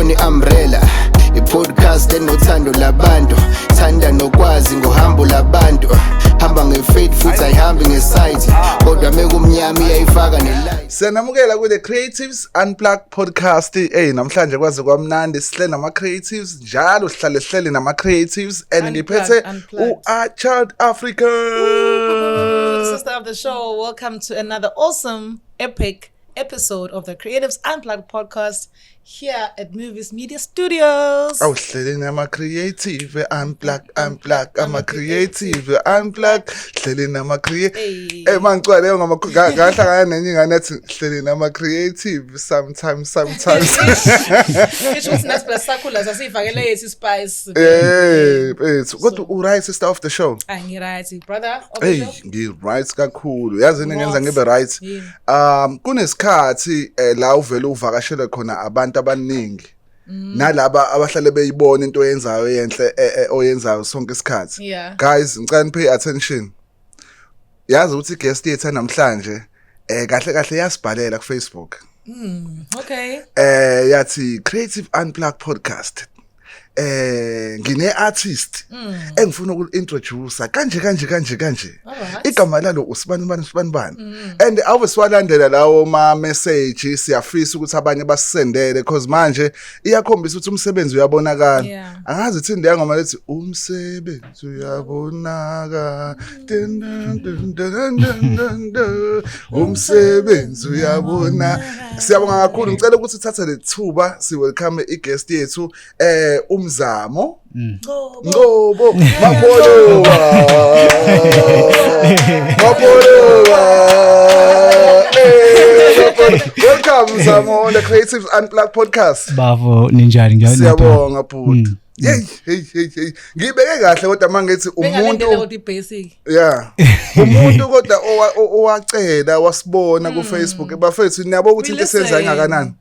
khona i-umbrella i-podcast enothando labantu thanda nokwazi ngohambo labantu hamba nge-faith futhi ayihambi nge-sight kodwa mekumnyama iyayifaka ne-light. Siyanamukela ku-The Creatives Unplugged podcast. Namhlanje kwaze kwamnandi sihle nama-creatives njalo sihlale nama-creatives and ngiphethe u-Child Africa. Sister of the show, welcome to another awesome epic episode of the Creatives Unplugged podcast here at Movies Media Studios. Oh, hlele nama-creative unplugged. I'm a creative unplugged. Hlele nama-creative. Mangicwa leyo ngahlangana nenye ingane ethi hlele nama-creative sometimes. Which was nice plus sakula sasifakele yethi spice. Kodwa u-right sister of the show. Ngiright brother of the show. Ngiright kakhulu. Yazi ngenza ngibe right. Kunesikhathi la uvela uvakashele khona abantu abaningi nalaba abahlale beyibona into oyenzayo yenhle oyenzayo sonke isikhathi. Guys, ngicela nipay attention. Yazi ukuthi guest yethu namhlanje kahle yasibhalela ku Facebook. Okay. Yathi Creative Unplugged podcast. Ngine artist engifuna uku-introduce kanje igama lalo usibani and ave siwalandela lawo ma message siyafisa ukuthi abanye basisendele because manje iyakhombisa ukuthi umsebenzi uyabonakala. Angazi ithi ndiya ngoma lethi umsebenzi uyabonakala umsebenzi uyabona. Siyabonga kakhulu. Ngicela ukuthi uthathe le thuba si welcome i-guest yethu Umzamo Ngobo Mapolowa. Welcome Umzamo on the Creatives Unplugged podcast. Bavo ninjani siyabonga bhuti. Hey ngibeke kahle kodwa mangithi umuntu umuntu kodwa owacela wasibona ku Facebook bafethu niyabo ukuthi into esenza ngakanani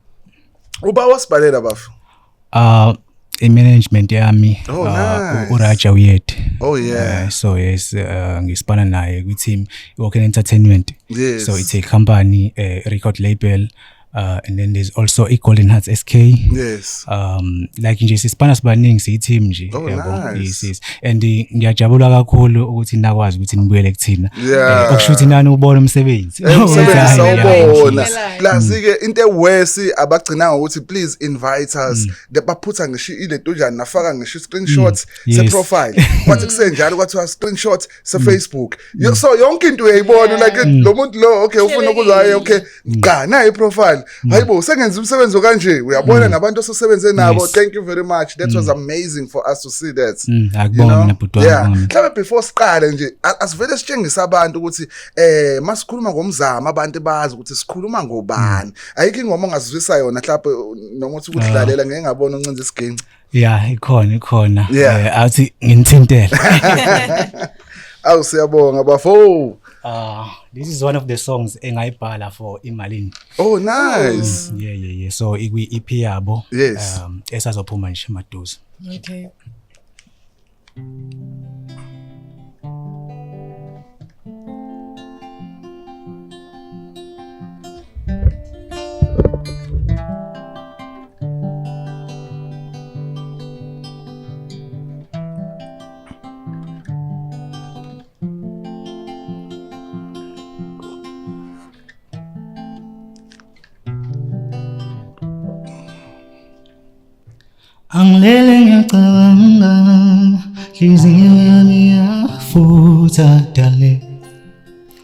uba wasibhalela bafu management yami uRaja Uyed. So yes ngisipana naye ku team Walking Entertainment. So it's a company record label. And then there's also a Golden Hearts SK. Like nje sisipana sibaningi siyi team nje yabo. Yes. And ngiyajabula kakhulu ukuthi nakwazi ukuthi nibuyele kuthina. Ukushuthi nani ubona umsebenzi. Sawubona. Plus ke into ewesi abagcina ukuthi please invite us. Baphutha ngisho ile ntonjani nafaka ngisho screenshots se profile. Kwathi kusenjalo kwathiwa screenshots se Facebook. So yonke into uyayibona like lo muntu lo okay ufuna ukuzwa okay ngana i profile. Hayibo sengenza umsebenzi kanje uyabona nabantu osesebenze nabo. Thank you very much. That was amazing for us to see that. Akubona butwana. Mhlawumbe before siqale nje asivele sitshengisa abantu ukuthi masikhuluma ngomzamo abantu bazi ukuthi sikhuluma ngobani. Ayikho ingoma ongazizwisa yona mhlawumbe noma uthi ukudlalela ngeke ngabona uncinza isiginci. Ikhona. Athi nginithintela. Awu siyabonga bafo. This is one of the songs engayibhala for Imalini. Oh nice. Yeah. So ikwi EP yabo esazophuma nje maduze. Okay. Angilele ngiyacabanga hliziyo yami yafutha dale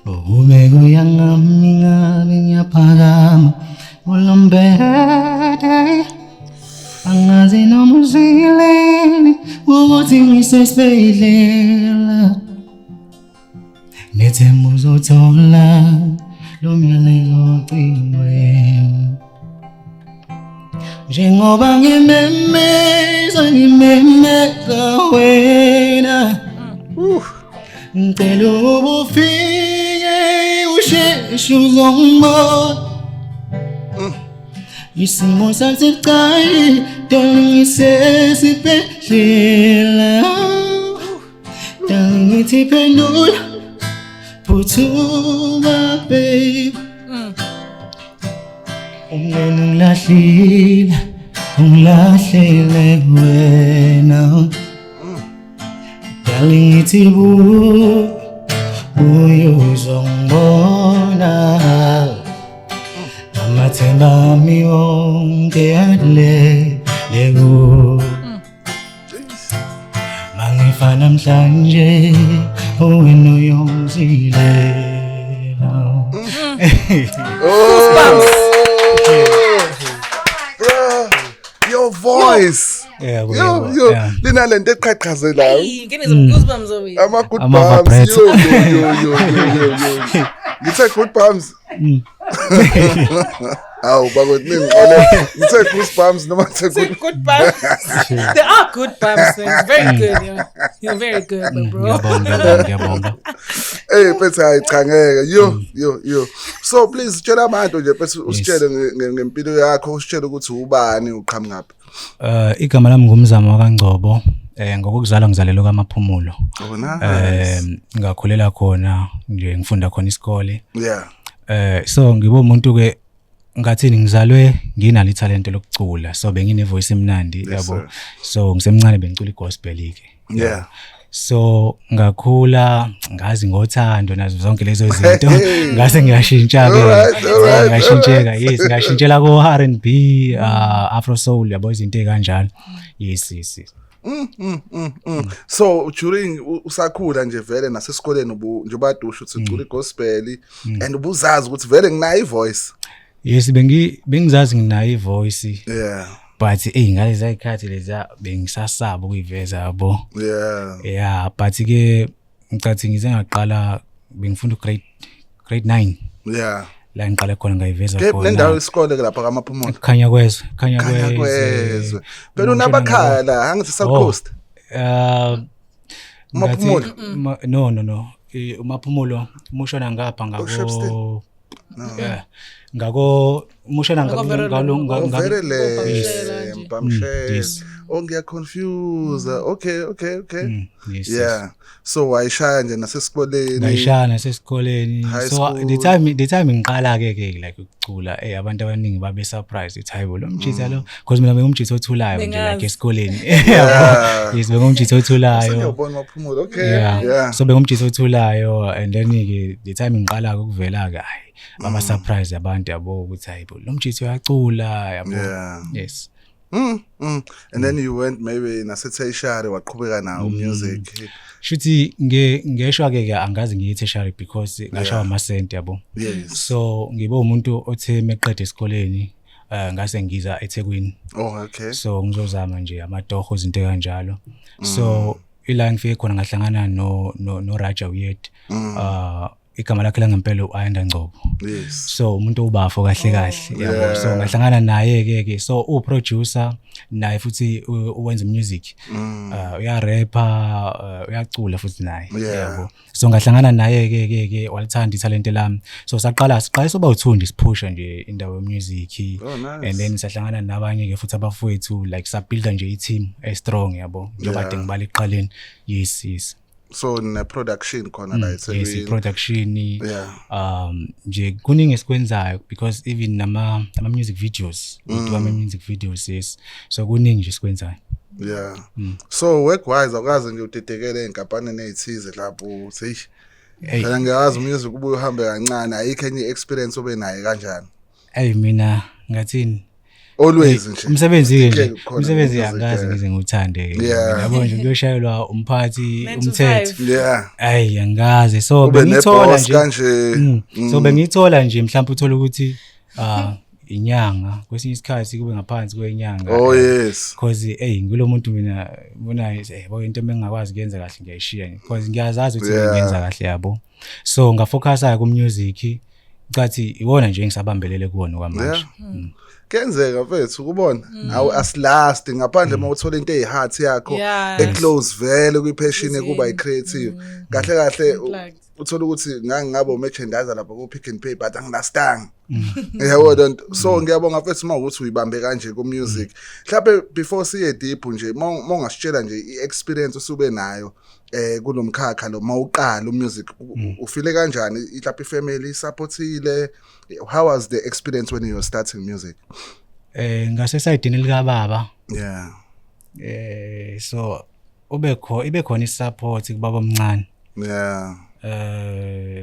umeko yangami ngabe ngiyaphakama ulombede angazi noma uzileni ukuthi ngisesibhedlela nethemba uzothola lo myalelo ocingweni njengoba ngimemeza wena ngicela ubufike usheshe uzongibona isimo sasibucayi ngisesibhedlela ngithi phendula phuthuma babe umngeni ngilahlile ungilahlele wena Dalithi uyuzongibona amathemba ami wonke adlele kuwe Mangifa namhlanje wena uyongizilela Your voice. Yeah, Linalento eqhaqhazelayo. Hey, give me some goosebumps over here. Ama good Ama bumps. vibrates. Yo. You say good bumps. Aw, bakwethu ngicole. You say goosebumps noma say Say good. good bumps. They are good bumps. They're very good. You're very good, bro. ngiyabonga Hey, phethe ayichangeke. Yo. So please tshela abantu nje phethe usitshele ngempilo yakho, usitshele ukuthi ubani uqhamungaphi. Igama lami ngumzamo kaNgcobo ngokuzalwa ngizalelwe kaMaphumulo Oh nice. ngakhulela khona nje ngifunda khona isikole Yeah. so ngibe umuntu ke ngathini ngizalwe nginalo italent lokucula so bengine voice emnandi yabo so ngisemncane bengicula igospel ke Yeah. so ngakhula ngazi ngothando nazo zonke lezo zinto ngase ngiyashintsha ke ngashintsheka yes ngashintshela ko R&B Afro soul yabo izinto ekanjalo yes So during usakhula nje vele nasesikoleni njengoba adusha uthi ucula igospel and ubuzazi ukuthi vele nginayo ivoice. yes bengizazi nginayo ivoice Yeah. but ngalezi ayikhathi leza bengisasaba ukuyiveza yabo yeah but ke ngicathi ngize ngaqala bengifunda grade 9 Yeah. la ngiqala khona ngayiveza Ke khona nendawo isikole ke lapha kaMaphumulo. khanya kwezwe Phela unabakhaya la angithi South Coast. Maphumulo. No uMaphumulo umushona ngapha ngako yeah ngako umushona ngalo Verele Mpamshele. Oh ngiya confuse. Okay. yes Yeah. So wayishaya nje nasesikoleni. ngayishana sesikoleni High so school. the time ngiqala ke like ukucula abantu abaningi babe surprised ithi hayibo lo mjitha lo because mina bengumjitha othulayo nje like esikoleni yes bengumjitha othulayo Ngiyabona Maphumulo. Okay. yeah so bengumjitha othulayo and then ke the time ngiqala ukuvela ke hayi baba surprise abantu yabo ukuthi hayibo lo mjitha uyacula yabo yes And then you went maybe naseTertiary waqhubeka nawo music. Shuthi ngeshwa ke angazi ngiyi-tertiary because ngashawa amasenti yabo. Yes. So ngibe umuntu othe meqeda esikoleni ngase ngiza eThekwini. Oh okay. So ngizozama nje amatoho izinto kanjalo. So ila ngifike khona ngahlangana no Raja Uyet. Igama lakhe langempela uAyanda Ngcobo. Yes. So umuntu ubafo kahle yabo. So ngahlangana naye ke so uproducer naye futhi uwenza music. Uyarapper, uyacula futhi naye yabo. So ngahlangana naye ke walithanda italent lami. So siqala soba uThundi siphusha nje indawo yemusic and then sahlangana nabanye ke futhi abafowethu like sabuilda nje i-team strong yabo. Njengoba kade ngibala eqaleni. Yes. So na production khona la yes production nje kuningi esikwenzayo because even nama music videos udwa music videos yes so kuningi nje esikwenzayo so work wise akaze nje udedekele enkampani nezithize lapho uthi phela ngiyazi music ubuye uhambe kancane ayikho enye experience obe nayo kanjani mina ngathini always nje umsebenzi angazi ngize ngikuthande yabo nje kuyoshayelwa umphathi umthetho angazi so bengithola nje so bengithola nje mhlawumbe uthola ukuthi inyanga kwesinye isikhathi kube ngaphansi kwenyanga oh yes because ngilo muntu mina bona yabo into engingakwazi kuyenza kahle ngiyayishiya because ngiyazazi ukuthi ngiyenza kahle yabo so ngafocusa ku music cathi iwona nje ngisabambelele kuona kwamanje kenzeka mfethu ukubona awu asilast ngaphandle mawuthola into eziheart yakho eclose vele kuyipassion ekuba icreative kahle uthola ukuthi ngangaba umerchandiser lapha ku Pick n Pay but angilastanga yabo so ngiyabonga mfethu mawukuthi uyibambe kanje ku music mhlawumbe before siye deep nje mongasitshela nje iexperience usube nayo kulomkhakha lo mawuqala umusic ufile kanjani mhlawumbe ifamily supportile how was the experience when you were starting music ngase side lika baba. Yeah. So ibe khona isupport kubaba omncane. Yeah.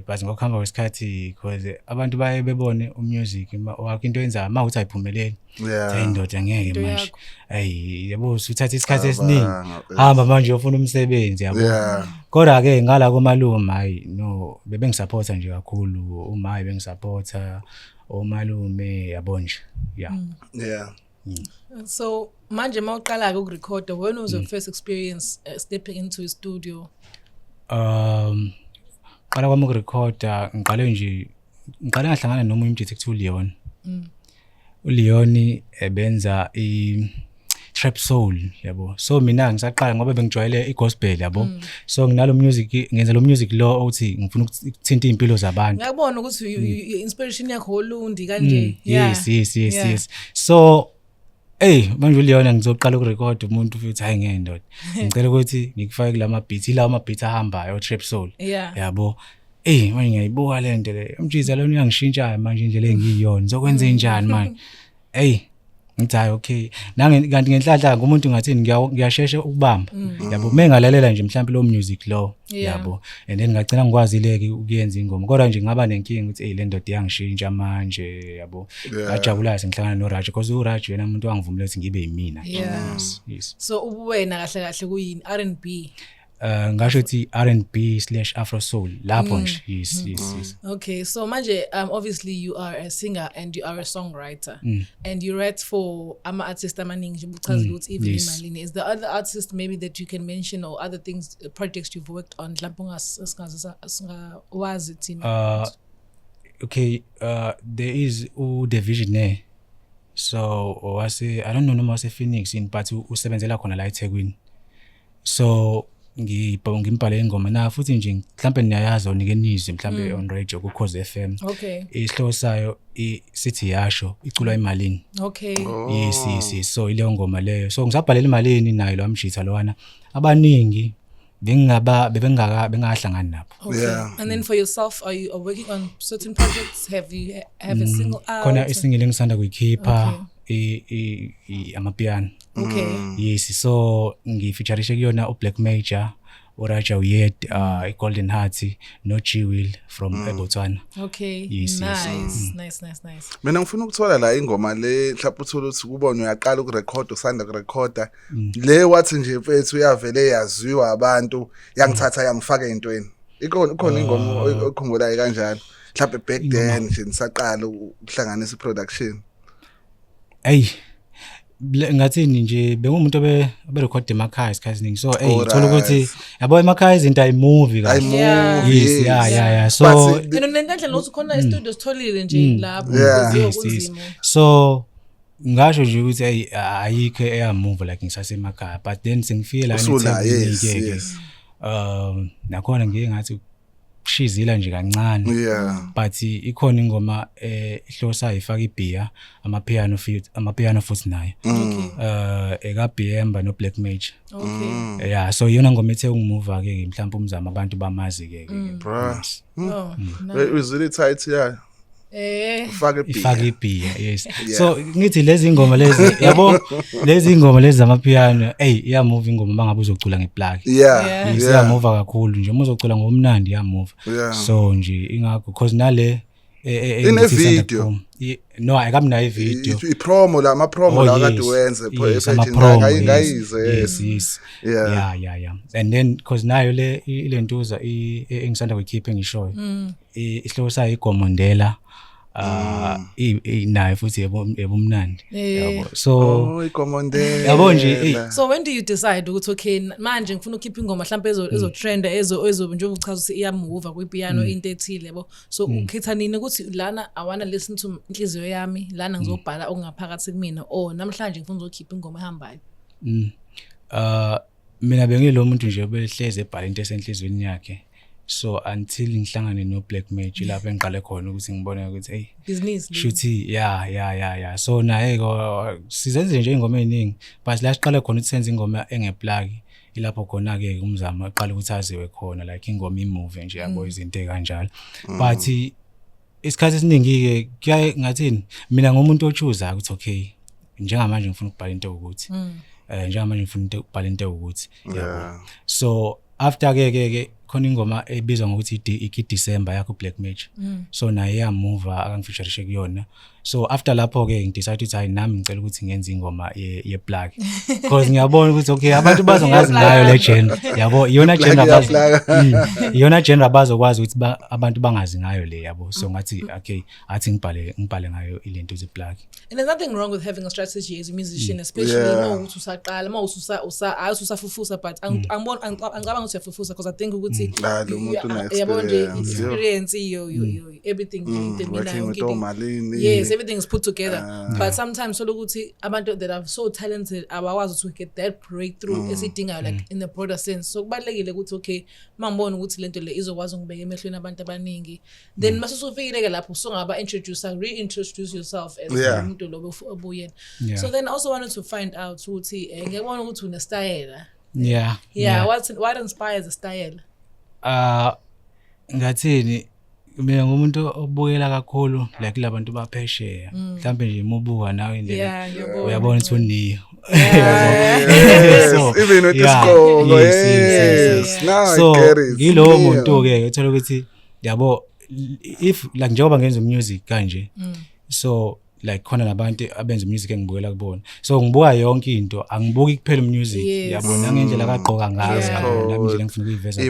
But ngokuhamba kwesikhathi because abantu baye bebone umusic wakho into yenza mawuthi ayiphumeleli. Yeah. Indoda ngeke manje. Yabo usuthatha isikhathi esiningi. Hamba manje ufuna umsebenzi yabo. Yeah. Kodwa ke ngala komalume hayi no bebengisupport nje kakhulu uma bengisupporta omalume yabo nje. Yeah. Yeah. So manje mawuqala ke ukurecorda, when was your first experience stepping into a studio? Qala kwami ukurecorda ngiqale ngahlangana nomunye umdictor ekuthiwa uLeon. uLeon ebenza trap soul yabo. So mina ngisaqala ngoba bengijwayele igospel yabo. So nginalo music ngenza lo music lo uthi ngifuna ukuthinta impilo zabantu. Ngiyabona ukuthi inspiration yakho olundi kanje. Yes. So manje uLeon ngizoqala ukurecord umuntu futhi hayi ngendoda. Ngicela ukuthi ngikufake kulama beats ilawo ama beats ahambayo trap soul. Yabo. Manje ngiyayibuka le nto le. Umjiza lona uyangishintsha manje indlela engiyiyona. Ngizokwenza njani manje? Ngithi hayi okay. Kanti ngenhlanhla ngumuntu ngathini ngiyashesha ukubamba. Yabo mengalalela nje mhlawumbe lo music lo. Yabo. And then ngagcina ngikwazileke ukuyenza ingoma. Kodwa nje ngaba nenkinga ukuthi le ndoda iyangishintsha manje yabo. Ngajabula sengihlangana noRaj because uRaj yena umuntu wangivumela ukuthi ngibe yimina. Yes. So ubuwena kahle kahle kuyini R&B? Ngasho ukuthi R&B/Afro soul lapho nje. Yes. Okay, so manje obviously you are a singer and you are a songwriter and you write for artists amaningi nje uchaza ukuthi even imalini. Is the other artist maybe that you can mention or other things projects you've worked on mhlawumbe ungawazi thina? Okay, there is The Visionaire. So I don't know noma wase Phoenix but usebenzela khona la eThekwini. So ngimbhale ingoma na futhi nje mhlambe niyayazi onikenizwe mhlambe on radio ku Cause FM. Okay. Isihloko sayo sithi yasho iculwa imalini. Okay. Yes. So ile ngoma leyo. So ngisabhalela imalini nayo lo amjitha lowana. Abaningi bengahlangani nabo. Okay. Yeah. And then for yourself, are you working on certain projects? Have a single out? Khona isingle engisanda kuyikhipha amapiano. Okay. Yes, so ngifeatureishe kuyona uBlack Major, uRaja Uyed, iGolden Heart, noG Will from Botswana. Okay. Yes, nice. Mina ngifuna ukuthola la ingoma le mhlawumbe uthola ukuthi kubona uyaqala ukurecorda usanda ukurecorda le wathi nje mfethu uyavele yaziwa abantu yangithatha yangifaka entweni. Ikhona ingoma okukhumbulayo kanjalo. Mhlawumbe back then nje nisaqala ukuhlanganisa iproduction. Ngathini nje bengumuntu oberecord emakhaya isikhathi so thola ukuthi yabo emakhaya izinto ayimovie kahle. Yes, yeah. So nendlela lokuthi khona istudio sitholile nje lapho kunzima. So ngasho nje ukuthi ayikho eyamove like ngisasemakhaya but then sengifeel yes. nakhona ngeke ngathi kushizila nje kancane. But ikhona ingoma ihlosa ifaka ibhiya amapiano futhi nayo. EkaBMba noBlack Major. Okay. Yeah, so yona ngoma ethe ungimove ke mhlawumbe umzamo abantu bamazi ke. Is really tight ifaka ibhiya. Yes. So ngithi lezi ngoma lezi yabo lezi ngoma lezi zamapiano iya move ingoma mangabe uzocula ngeplug. Iya move kakhulu nje uma uzocula ngomnandi iya move. So nje ingakho because nale in a video no akamna ivideo ipromo la ama-promo la kade wenze ngayizwe. Yes. Yeah. And then because nayo le ntuza engisanda kuyikhipha engishoyo isihloko sayo igomondela nayo futhi ebumnandi yabo. So igomondela yabo nje. So when do you decide ukuthi okay manje ngifuna ukukhipha ingoma mhlawumbe ezotrend ezo njengoba uchaza ukuthi iyamove kwipiano into ethile yabo. So ukhetha nini ukuthi lana I wanna listen to inhliziyo yami lana ngizobhala okungaphakathi kumina namhlanje ngifuna ukukhipha ingoma ehambayo? Mina bengilo muntu nje obehleze ebhala into esenhlizweni yakhe. So until ngihlangane noBlack Major lapho engiqale khona ukuthi ngibone ukuthi business shuthi yeah. So naye sizenze nje ingoma eziningi but la siqale khona ukuthi senze ingoma engeplug ilapho khona ke umzamo aqala ukuthi aziwe khona like ingoma imove nje yabo izinto ekanjalo. But isikhathi esiningi ke kuyaye ngathini mina ngomuntu ochuza ukuthi okay njengamanje ngifuna ukubhala into ukuthi njengamanje ngifuna ukubhala into ukuthi yabo. So after ke khona ingoma ebizwa ngokuthi December yakho Black Magic. So naye yamove akangifeaturishe kuyona. So after lapho ke ngidecide ukuthi hayi nami ngicela ukuthi ngenze ingoma ye plug. Because ngiyabona ukuthi okay abantu bazongazi ngayo le genre. Yabo iyona genre iyona genre bazokwazi ukuthi abantu bangazi ngayo le yabo. So ngathi okay athi ngibhale ngayo ilento ze plug. And there's nothing wrong with having a strategy as a musician, especially ukuthi usaqala usafufusa, but angicabanga ukuthi uyafufusa because I think ukuthi yabo nje experience everything yes, everything is put together. But sometimes so ukuthi abantu that are so talented abakwazi to get that breakthrough esidingayo like in the broader sense. So kubalekile ukuthi okay mangibona ukuthi lento le izokwazi ngibeka emehlweni abantu abaningi, then masusufikile ke lapho songaba reintroduce yourself as umuntu lo obuyena. So then I also wanted to find out ukuthi ngiyabona ukuthi une style. What inspires the style? Ngathini mina ngumuntu obukela kakhulu like labantu baphesheya mhlambe nje mubuka nawe indlela uyabona ukuthi uniyo even with the score yes now so I get it ngilo muntu ke uthola ukuthi yabo if like njengoba ngenza music kanje so like khona nabantu abenza music engibukela kubona so ngibuka yonke into angibuki kuphela music yabona ngendlela kagqoka ngazo nami nje ngifuna ukuyiveza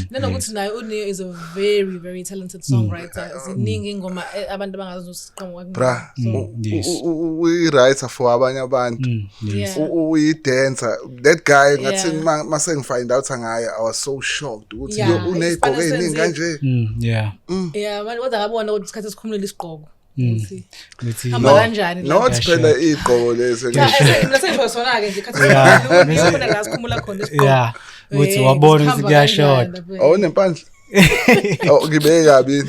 nanokuthi naye Uniyo is a very very talented songwriter ziningi ingoma abantu abangazi usiqhamuka bra we writer for abanye abantu uyi dancer that guy ngathi mase ngifind out ngaye I was so shocked ukuthi unegqoke eningi kanje manje kodwa ngabona ukuthi isikhathi esikhumulile isiqhoko hamba kanjani not phela igqoko lezi ngisho sona ke nje khathi ngiyabona la sikhumula khona isiqhoko uthi wabona ukuthi kuyashota awunempandla ngibeke kabi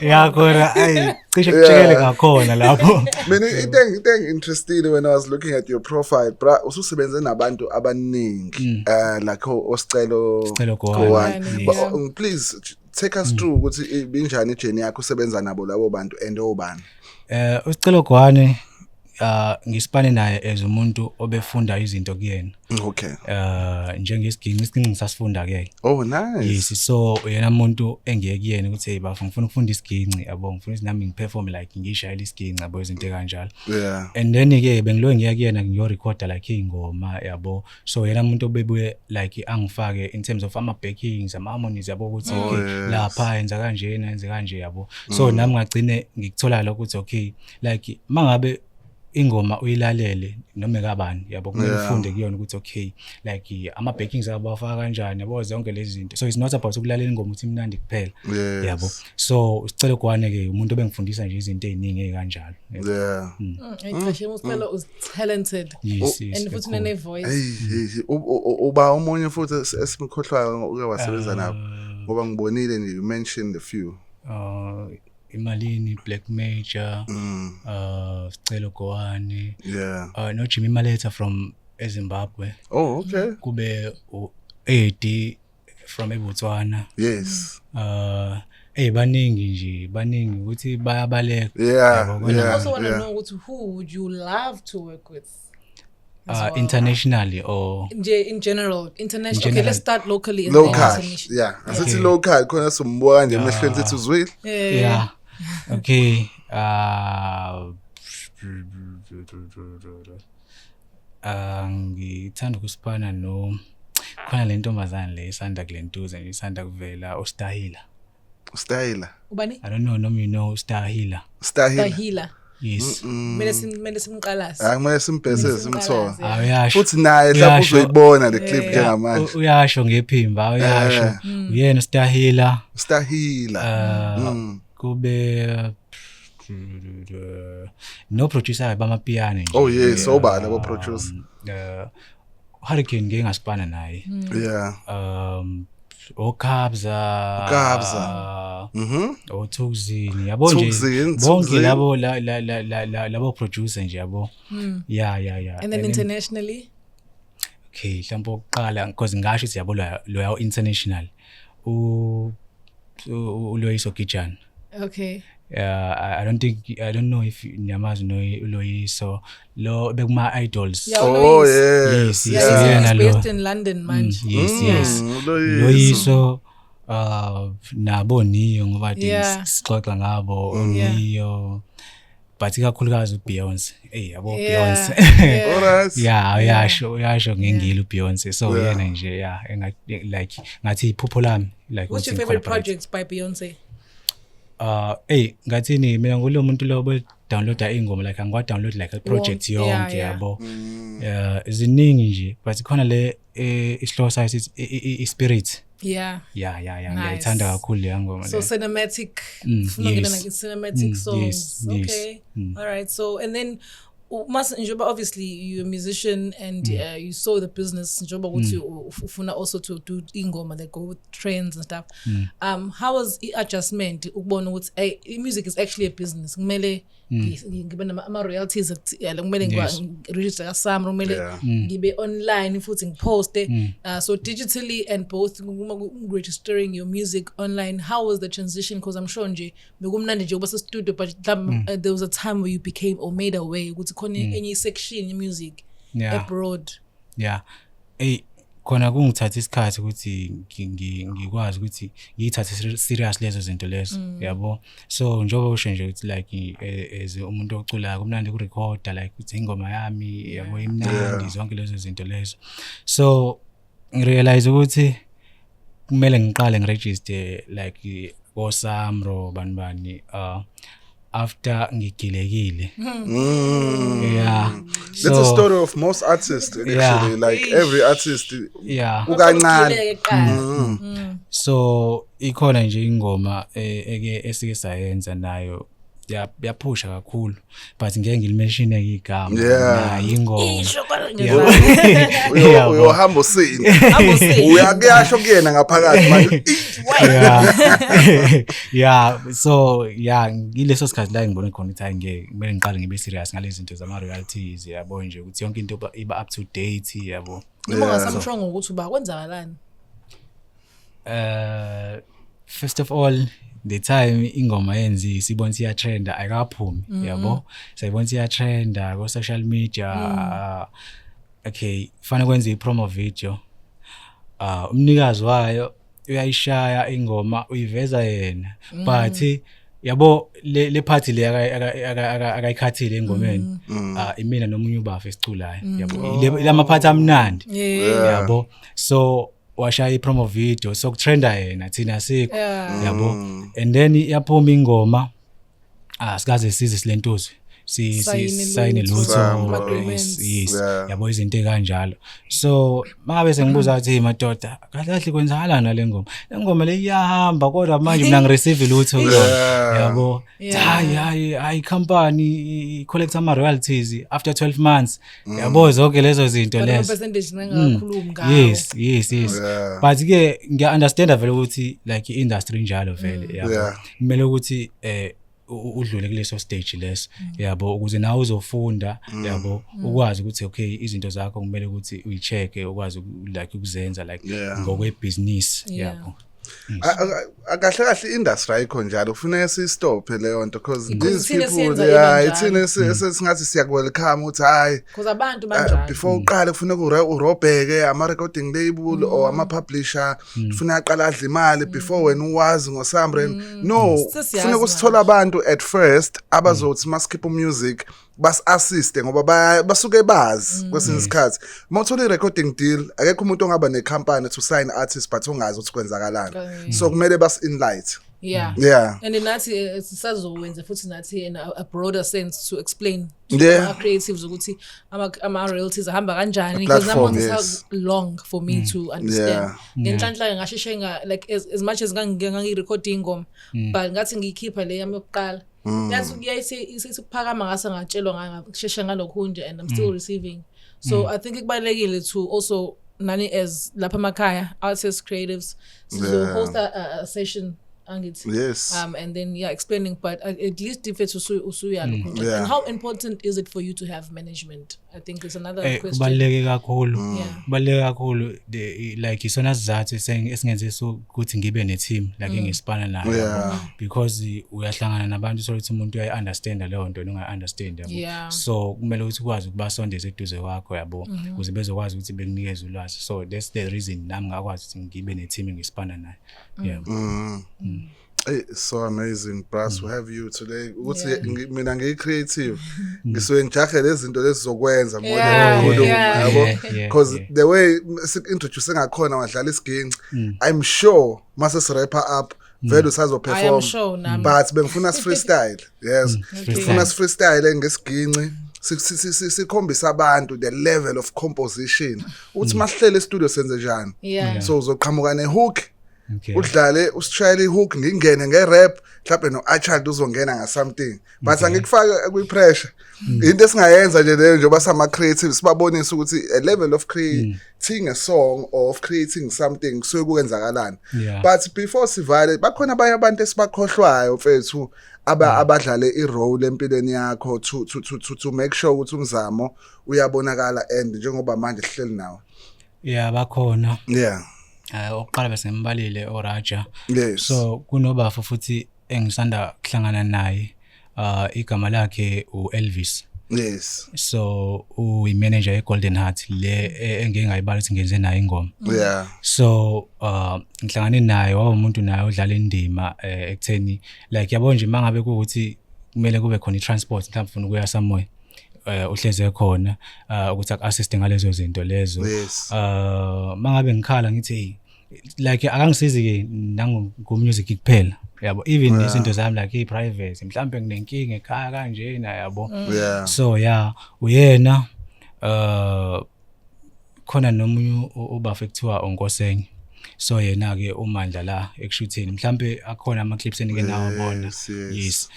yakora ay cishe kuchekele ngakhona lapho mina into interesting when I was looking at your profile bra ususebenze nabantu abaningi like osicelo Gowani please take us through ukuthi binjani ijeni yakho usebenza nabo labo bantu and obani usicelo Gowani ngisipane naye as umuntu obefunda izinto kuyena okay njengesiginci ngisasifunda ke oh nice yes so yena umuntu engiye kuyena ukuthi hey bafuna ngifuna ukufunda isiginci yabo ngifuna ukuthi nami ngiperform like ngishayela isiginci yabo izinto kanjalo and then ke bengilo ngiya kuyena ngiyo recorda like ingoma yabo so yena umuntu obebuye like angifake in terms of ama backings ama harmonies yabo ukuthi okay lapha yenza kanjena yenza kanje yabo so nami ngagcine ngikuthola lokho ukuthi okay like mangabe ingoma uyilalele noma ekabani yabo kumele ufunde kuyona ukuthi okay like ama backings abafaka kanjani yabo zonke lezi zinto so it's not about ukulalela ingoma ukuthi imnandi kuphela yabo so usicelo Gowani ke umuntu obengifundisa nje izinto eziningi kanjalo ngisho usicelo is talented and futhi une voice uba umunye futhi esimkhohlwayo uke wasebenza nabo ngoba ngibonile you mentioned a few Imalini Black Major Sicelo Gowani no Jimmy Maleta from Zimbabwe okay kube Eddie from eBotswana yes baningi ukuthi bayabaleka I also want to know who would you love to work with internationally or in general international okay let's start locally asithi local khona sombuka nje emehlweni ethi uzwile okay ngithanda ukusipana no khona le ntombazane le isanda kulentuza nje isanda kuvela uStahila ubani I don't know noma you know Stahila yes mele simqalasi kumele simbhese simthola awuyasho futhi naye lapho uzoyibona le clip njengamanje uyasho ngephimba uyasho uyena Stahila kube no producer bamapiano nje oh yes obala bo producer Hurricane ngeke ngasipana naye Okabza oThukzini yabo nje bonke labo producer nje yabo and then internationally okay mhlawumbe oqala because ngasho ukuthi yabo lo international uLoyiso Gijana Okay. I don't know if Nyamazi no Loyiso lo bekuma idols. Yeah, Oh Yes, Yeah, yes. he's based in London, man. Yes. Loyiso. Loyiso nabo Niyo ngoba Yeah. sixoxa ngabo Niyo but ikakhulukazi uBeyonce. Yabo Yeah. Beyonce. Alright. Uyasho ngengile uBeyonce. So yena nje like ngathi iphupho lami like What's your favorite project by Beyonce? ngathini mina ngulo muntu lo downloada ingoma like angwa download like a project yonke yabo ziningi nje but khona le isihloko sayo sithi Spirit. Yeah. Ngiyayithanda kakhulu le ngoma. So cinematic, cinematic songs. Yes. Okay. All right. So and then Njoba, obviously you're a musician and you saw the business. Njoba, ufuna also to do ingoma that go with trends and stuff. How was the adjustment? Ukubona ukuthi music is actually a business. Kumele ngibe nama royalties kumele ngiregister kasam, kumele ngibe online futhi ngiposte. So digitally and both registering your music online. How was the transition? Because I'm sure nje bekumnandi nje uba se studio but there was a time where you became or made a way ukuthi khona any section in music abroad. Khona kungithatha isikhathi ukuthi ngikwazi ukuthi ngiyithathe serious lezo zinto lezo yabo. So njoba usho nje ukuthi like as umuntu oculayo kumnandi ku recorda like ukuthi ingoma yami yabo imnandi zonke lezo zinto lezo. So ngirealize ukuthi kumele ngiqale ngiregister like Samro banibani after ngigilekile. That's a story of most artists actually, like every artist ukancane. So ikhona nje ingoma esike sayenza nayo yaphusha kakhulu but ngeke ngilimention igama ingoma uyohamba usini uyakuyasho kuyena ngaphakathi manje. So ngileso sikhathi la ngibone khona ukuthi ngeke kumele ngiqale ngibe serious ngalezi zinto zama royalties yabo nje ukuthi yonke into iba up to date yabo. Ngibonga samshongo ukuthi uba kwenzakalani. First of all the time ingoma yenzi sibona siya trend ayikaphumi yabo. Sayibona siya trend ko social media. Okay, fana kwenza i-promo video. Umnikazi wayo uyayishaya ingoma uyiveza yena but yabo le party le akayikhathile engomeni imina nomunye ubafa esiculayo yabo lama part amnandi yabo. So washaya i-promo video so kutrenda yena thina sikho yabo and then yaphuma ingoma sikaze size silentuzo sayine lutho yes yabo izinto ekanjalo. So mangabe sengibuza ukuthi madoda kahle kwenzakalana le ngoma le iyahamba kodwa manje mina ngireceive lutho yabo hayi company collect ama royalties after 12 months yabo zonke lezo zinto lezo percentage nengakhulumi ngawo. Yes but ke ngiya understand vele ukuthi like industry njalo vele yabo kumele ukuthi udlule kuleso stage leso yabo ukuze nawe uzofunda yabo ukwazi ukuthi okay izinto zakho kumele ukuthi uyicheck ukwazi like ukuzenza like ngokwe business yabo. Akahle industry ayikho njalo kufanele si stop leyo nto because these people ithina sesingathi siya welcome uthi hayi because abantu banjani before uqale kufanele urobheke ama recording label or ama publisher kufanele aqala adla imali before wena uwazi ngoSambre no kufanele kusithola abantu at first abazothi maskip music bas assist ngoba basuke bazi kwesinye isikhathi mawuthola i-recording deal akekho umuntu ongaba ne-company to sign artist but ungazi ukuthi kwenzakalani so kumele bas enlight. And nathi sisazowenza futhi nathi in a broader sense to explain to our creatives ukuthi ama royalties ahamba kanjani because it's long for me to understand. Ngenhlanhla ngasheshe like as much as ngangi-recording ingoma but ngathi ngiyikhipha le yami yokuqala yazi isiphakama ngase ngatshelwa ngasheshe ngalokho nje and I'm still receiving. So I think kubalekile to also nani as lapha emakhaya artists creatives to host a session Yes. And then explaining, but at least if it's usuya. And how important is it for you to have management? I think it's another question. Kubaluleke kakhulu like isona sizathu esingenze ukuthi ngibe ne team like ngispana nayo because uyahlangana nabantu so ukuthi umuntu uyayiunderstand leyo nto ungayi-understand yabo. So kumele ukuthi ukwazi ukubasondeza eduze kwakho yabo ukuze bezokwazi ukuthi bekunikeze ulwazi. So that's the reason nami ngakwazi ukuthi ngibe ne team ngispana nayo. It's so amazing, Brass, to have you today. Ukuthi mina ngiyi-creative ngisuke ngijahe lezi zinto lezi zokwenza because the way introduce ngakhona wadlala isiginci, I'm sure mase sirapper up vele usazoperform. I am sure nami. But bengifuna freestyle. Yes. Ngifuna freestyle ngesiginci. Sikhombisa abantu the level of composition. Uthi masihlele studio senze njani. So uzoqhamuka nehook. Udlale usitshayele ihook ngingene ngerap mhlawumbe noArchald uzongena nga something but angikufaka kwi-pressure into esingayenza nje leyo njengoba sama creatives sibabonisa ukuthi a level of creating a song or of creating something kusuke kwenzakalana but before sivale bakhona abanye abantu esibakhohlwayo mfethu abadlale irole empilweni yakho to make sure ukuthi umzamo uyabonakala and njengoba manje sihleli nawo bakhona oqala bese ngimbalile oRaja. So kunobafo futhi engisanda kuhlangana naye igama lakhe uElvis. Yes. So uyi-manager eGolden Heart le engingayibala ukuthi ngenze naye ingoma. So ngihlangane naye umuntu naye odlala indima ekutheni like yabo nje mangabe ukuthi kumele kube khona i-transport mhlawumbe ufuna ukuya somewhere uhleze khona ukuthi aku-assist ngalezo zinto lezo. Mangabe ngikhala ngithi like akangisizi-ke nangu-music kuphela yabo even izinto zami like i-private mhlawumbe nginenkinga ekhaya kanjena yabo. So uyena khona nomunye ubafu ekuthiwa uNkosenye. So yena-ke umandla la ekushutheni mhlawumbe akhona ama-clips enike nawo bona. Yes.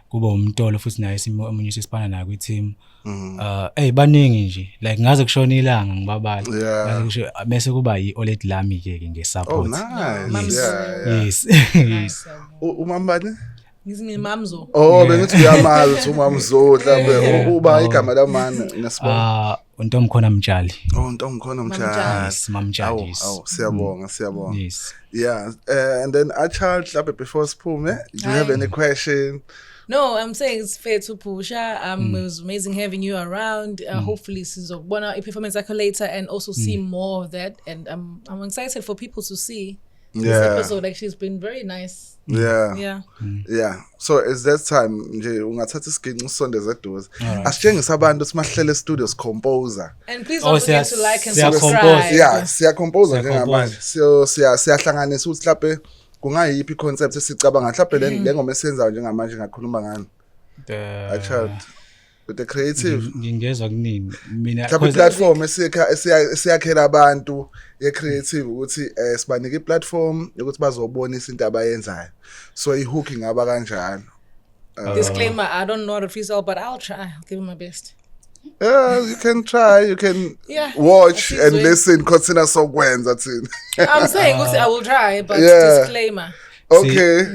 Kuba umntolo futhi naye omunye sisipana naye kwi-team. Baningi nje like ngaze kushona ilanga ngibabala. Ngaze kusho bese kuba yi-Olet Lami ke nge-support. Yes. Yes. Umambane? Ngizimamzo. Bengithi uyamazi uMamzo mhlawumbe uba igama lamana nesibonga. Untomkhona Mtshali. Untomkhona Mtshali. Yes, Mamtshali. Siyabonga. Yes. Yeah. And then Archald mhlawumbe before siphume, do you have any question? No, I'm saying it's fair to Pusha. It was amazing having you around. Hopefully, sizobona performance later and also see more of that. And I'm excited for people to see this episode. Actually, it's been very nice. Yeah. So it's that time nje ungathatha isiginci usondeze eduze. Asitshengisa abantu simahlele studios composer. And please don't forget to like and subscribe. Siya composer njengamanje. So siyahlanganisa ukuthi mhlawumbe kungayiphi concept esicabanga mhlawumbe le ngoma esenzayo njengamanje ngakhuluma ngani. Archald with the creative ngingezwa kuningi mina mhlawumbe platform esiyakhela abantu ye-creative ukuthi sibanike i-platform yokuthi bazobonisa into abayenzayo. So i-hooking ngaba kanjani. Disclaimer, I don't know how to freestyle, but I'll try. I'll give it my best. You can try. You can watch and listen. Consider sokwenza thina. I'm saying I will try, but disclaimer. Okay.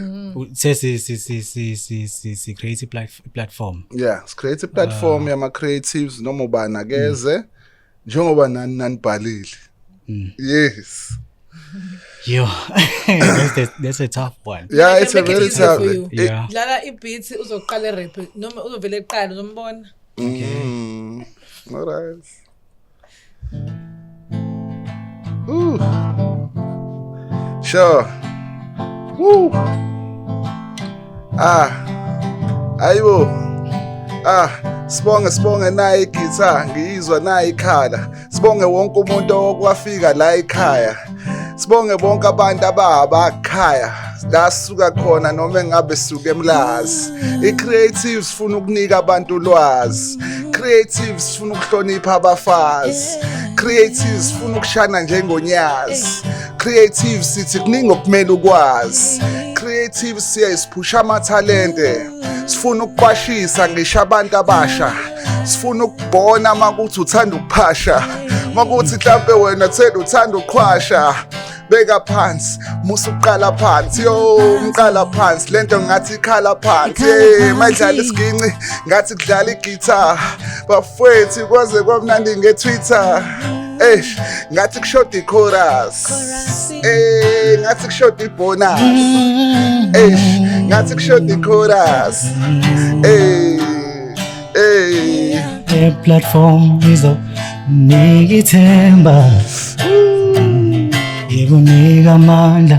Si creative platform. Yeah, it's creative platform yama creatives noma ubani akeze njengoba nani bhalile. Yes. Yo, that's a tough one. Yeah, it's a very tough. Lala i-beat uzoqala rap noma uzovela eqala uzombona. All right. Sure. Woo. Ayibo. Sibonge nayi guitar ngiyizwa nayi ikhala. Sibonge wonke umuntu okwafika la ekhaya. Sibonge bonke abantu abakhaya. Lasuka khona noma ngabe suka eMlazi. I-creatives sifuna ukunika abantu ulwazi. Creatives sifuna ukuhlonipha abafazi. Creatives sifuna ukushana njengonyazi. Creatives sithi kuningi okumele ukwazi. Creatives siyasiphusha amathalente. Sifuna ukuqwashisa ngisho abantu abasha. Sifuna ukubona makuthi uthanda ukuphasha. Makuthi mhlambe wena uthanda uqhwasha. beka phansi musuqala phansi yo ngiqala phansi lento ngathi ikhala phansi mayidlala isiginci ngathi kudlala igitha bafwethi kwaze kwamnandi ngeTwitter ngathi kushoda ichorus ngathi kushoda ibonus ngathi kushoda ichorus le platform izonika ithemba ikunika amandla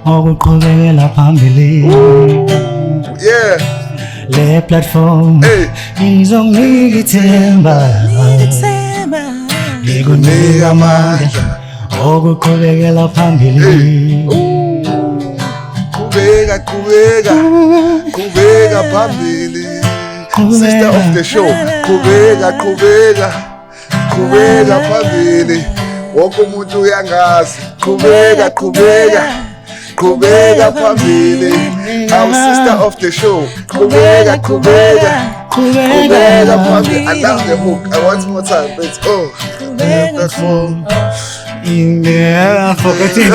okuqhubekela phambili le platform izonika ithemba ikunika amandla okuqhubekela phambili qhubeka phambili sister of the show qhubeka phambili wonke umuntu uyangazi qhubeka phambili our sister of the show qhubeka phambili. I love the hook. I want more time. It's platform. Yeah, forgetting.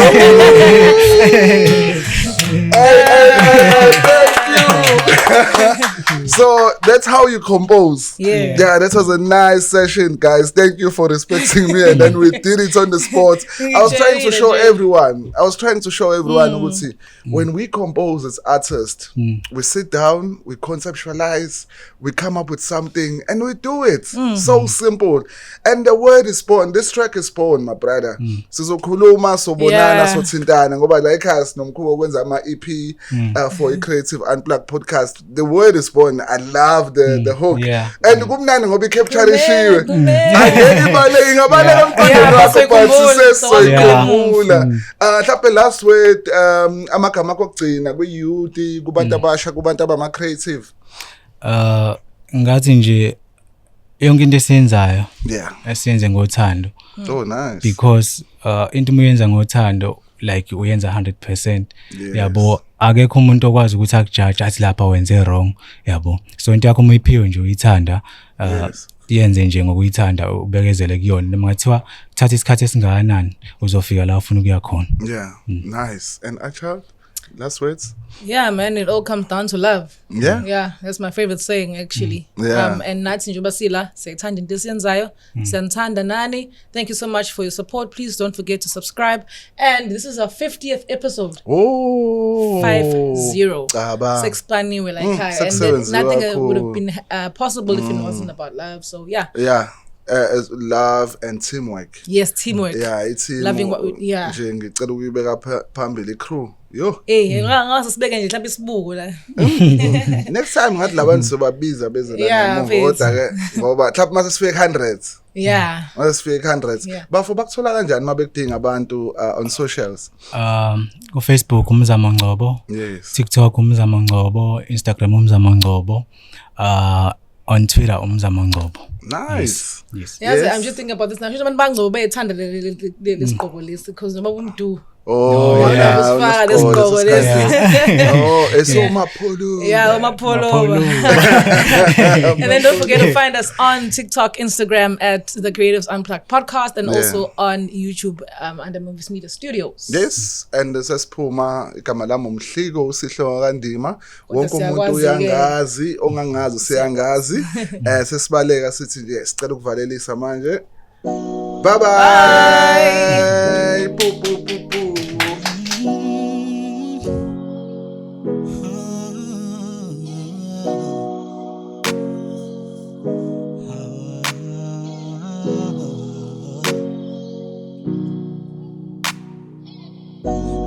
So that's how you compose. Yeah, that was a nice session, guys. Thank you for respecting me, and then we did it on the spot. I was trying to show everyone. Ukuthi, when we compose as artists, we sit down, we conceptualize, we come up with something, and we do it. So simple. And the word is born. This track is born, my brother. Sizokhuluma sobonana sothintana ngoba la ekhaya sinomkhuba okwenza ama EP for a Creative Unplugged podcast. The word is born. I love the hook. And kumnandi ngoba i-capture ishiwe. Angeke ibale ingabale emqondweni wakho but sisesoyikhumbula. Mhlawumbe last word amagama okugcina kwi-youth kubantu abasha kubantu abama-creative. Ngathi nje yonke into esiyenzayo esiyenze ngothando. Oh nice. Because into uyenza ngothando like uyenza 100%. Yabo akekho umuntu okwazi ukuthi akujudge athi lapha wenze wrong yabo. So into yakho umuyiphiwe nje uyithanda yenze nje ngokuyithanda ubekezele kuyona noma ngathiwa thatha isikhathi esingakanani uzofika la ufuna ukuya khona. Nice. And Achal, last words? Yeah, man, it all comes down to love. Yeah, that's my favorite saying actually. And nathi nje basila siyithanda into esiyenzayo, siyanthanda nani. Thank you so much for your support. Please don't forget to subscribe. And this is our 50th episode. 50. Sexplaniwe like high. And nothing would have been possible if it wasn't about love. So as love and teamwork. Yes, teamwork. It's loving what we nje ngicela ukuyibeka phambili crew. Ngasibeke nje mhlawumbe isibuko la. Next time ngathi labantu sobabiza beze la ngoba ke ngoba mhlawumbe mase sifike 100. Mase sifike 100. Bafo bakuthola kanjani mabekudinga abantu on socials? Ku Facebook umzamo Ngcobo. TikTok umzamo Ngcobo, Instagram umzamo Ngcobo. On Twitter umzamo Ngcobo. Nice. Yes. I'm just thinking about this now. Abantu bangcobo bayethanda lesigqoko lesi because noma umdu usifaka lesigqoko lesi. Umapolo. Umapolo. And then don't forget to find us on TikTok, Instagram at The Creatives Unplugged Podcast and also on YouTube under Movies Media Studios. Yes, and sesiphuma igama lami uMhliko uSihlo kaNdima. Wonke umuntu uyangazi, ongangazi usiyangazi. Sesibaleka sithi nje sicela ukuvalelisa manje. Bye bye.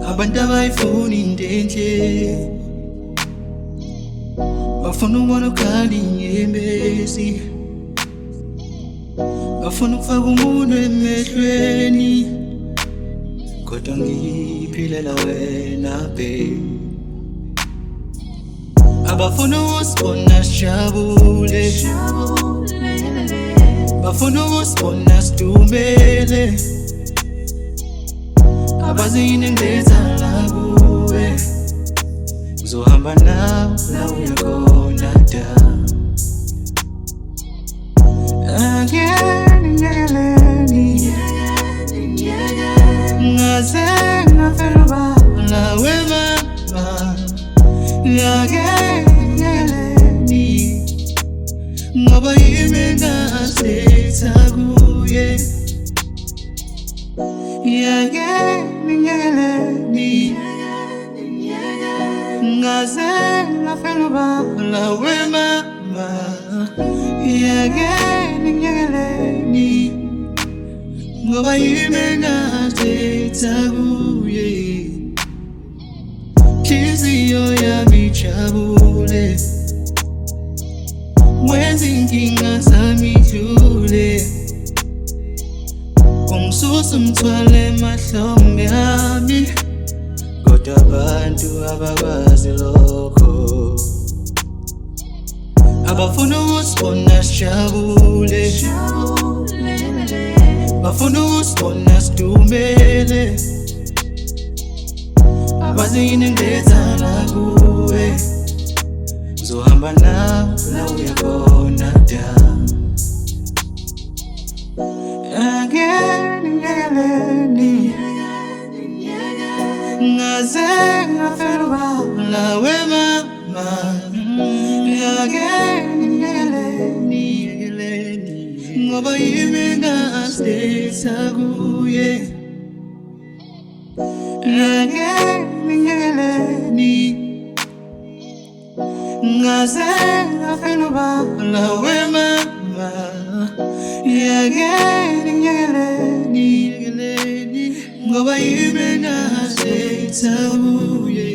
Abantu abayifuni intenje bafuna ubona ukhali nyembezi bafuna ukufaka umuntu emehlweni kodwa ngiphilela wena babe abafuna usibona sijabule bafuna usibona sidumele abazi yini ngenza la kuwe uzohamba nawe la uyakhona da again ngaze ngafela nawe mama nyakeleni ngoba yimi ngasetha kuye nyakeleni ngaze ngafela nawe mama nyakeleni ngoba yimi ngasetha kuye Kizio yami chabule Wenzi inkinga zami jule Umsusu mthwale mahlombe ami Kodwa abantu abakwazi lokho Abafuna usibona sijabule Bafuna usibona sidumele Abazini ngezala kuwe Zohamba nawe la uyakhona da Nyakeleni Ngaze ngafela nawe mama Nyakeleni Ngoba yimi ngasetha kuye Nyakeleni Ngaze ngafela nawe mama Nyakeleni Ngoba yimi ngasetha kuye